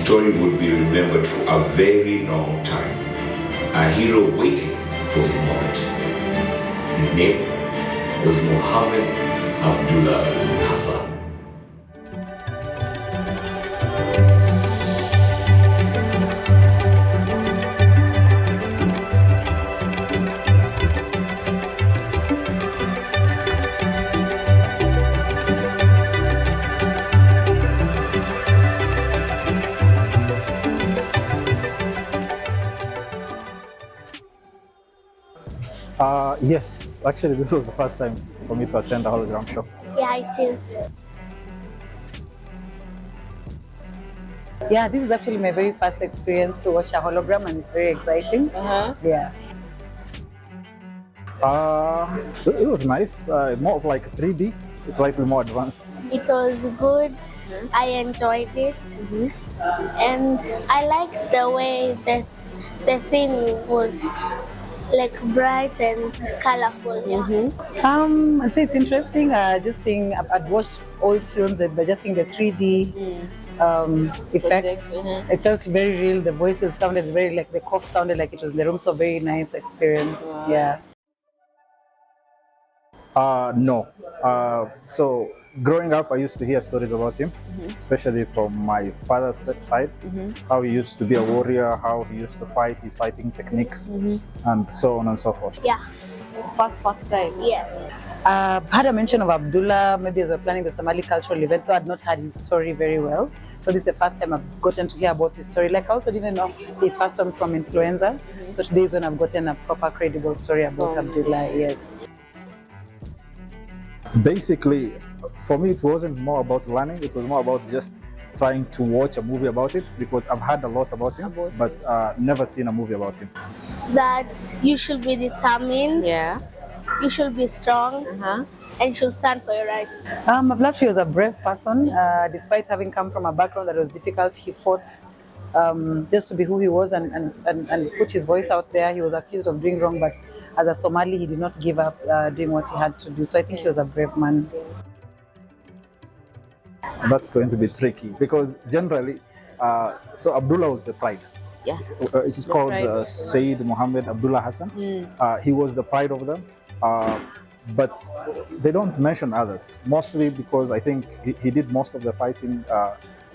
story would be remembered for a very long time. A hero waiting for his moment. His name was Muhammad Abdullah Hassan. Yes, actually this was the first time for me to attend a hologram show. Yeah, it is. Yeah, this is actually my very first experience to watch a hologram, and it's very exciting. Yeah. It was nice, more of like 3D, it's slightly more advanced. It was good. I enjoyed it. And I liked the way that the thing was like bright and colorful. I'd say it's interesting. Just seeing, I'd watched old films, but just seeing the 3D effects, it felt very real. The voices sounded very like the cough sounded like it was in the room. So very nice experience. Yeah. No. So growing up, I used to hear stories about him, especially from my father's side, how he used to be a warrior, how he used to fight, his fighting techniques, and so on and so forth. Yeah. First time. Yes. Had a mention of Abdullah, maybe as we're planning the Somali cultural event, though I'd not heard his story very well. So this is the first time I've gotten to hear about his story. Like I also didn't know he passed on from influenza. So today is when I've gotten a proper credible story about Abdullah, yes. Basically, for me, it wasn't more about learning, it was more about just trying to watch a movie about it, because I've heard a lot about him, but never seen a movie about him. That you should be determined. Yeah. You should be strong. And you should stand for your rights. I've loved he was a brave person. Despite having come from a background that was difficult, he fought just to be who he was and put his voice out there. He was accused of doing wrong, but as a Somali, he did not give up doing what he had to do. So I think he was a brave man. That's going to be tricky, because generally, so Abdullah was the pride. Yeah. It is called Sayyid Muhammad Abdullah Hassan. He was the pride of them. But they don't mention others, mostly because I think he did most of the fighting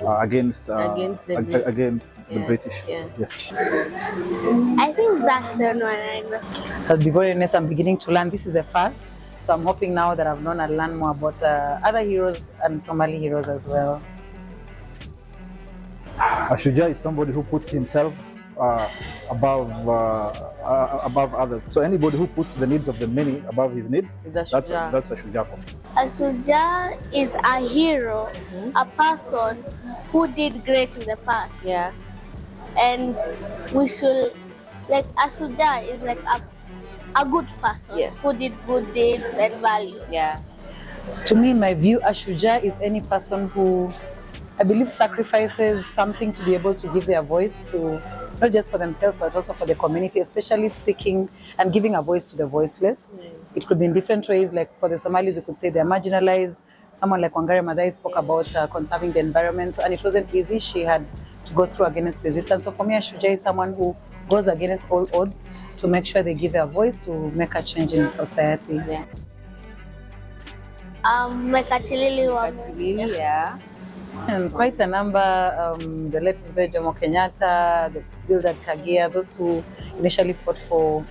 against the British. Yeah. Yes. I think that's the one I know. I'll be very honest, I'm beginning to learn. This is the first, so I'm hoping now that I've known, I'll learn more about other heroes and Somali heroes as well. A shujaa is somebody who puts himself above others. So anybody who puts the needs of the many above his needs, that's a shujaa for me. A shujaa is a hero, a person who did great in the past. Yeah. And we should, like, a shujaa is like a good person who did good deeds and values. Yeah. To me, in my view, a shujaa is any person who, I believe, sacrifices something to be able to give their voice to, not just for themselves, but also for the community, especially speaking and giving a voice to the voiceless. It could be in different ways. Like for the Somalis, you could say they're marginalized. Someone like Wangari Maathai spoke about conserving the environment, and it wasn't easy. She had to go through against resistance. So for me, a shujaa is someone who goes against all odds to make sure they give their voice to make a change in society. Yeah. Yeah. And quite a number, the late Jomo Kenyatta, the Gilbert Kagia, those who initially fought for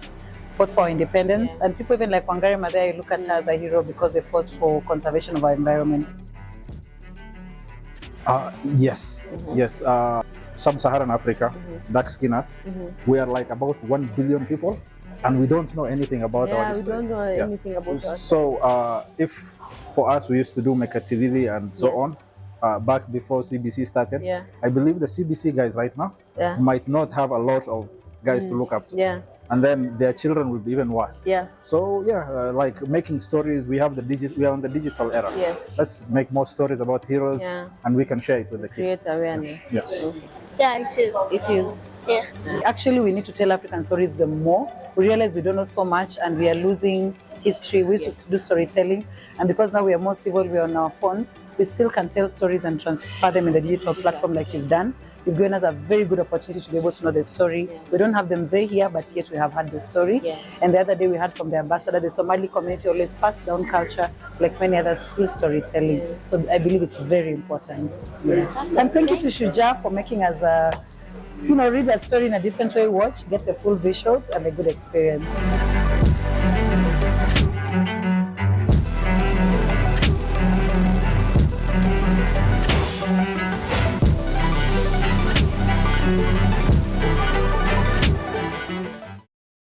our independence. And people even like Wangari Maathai look at her as a hero because they fought for conservation of our environment. Yes. Sub-Saharan Africa, dark skinners, we are like about 1 billion people, and we don't know anything about our history. We don't know anything about us. So if for us we used to do Mekatilili and so on, back before CBC started, I believe the CBC guys right now might not have a lot of guys to look up to. Yeah. And then their children will be even worse. Yes. So like making stories, we are on the digital era. Yes. Let's make more stories about heroes, and we can share it with the kids. Create awareness. Yeah, it is. It is. Yeah. Actually, we need to tell African stories the more. We realize we don't know so much and we are losing history. We used to do storytelling, and because now we are more civil, we are on our phones, we still can tell stories and transfer them in the digital platform like you've done. You've given us a very good opportunity to be able to know the story. We don't have the mzee here, but yet we have had the story. And the other day we heard from the ambassador, the Somali community always passed down culture like many others through storytelling. So I believe it's very important. And thank you to Shujaa for making us read a story in a different way, watch, get the full visuals and a good experience.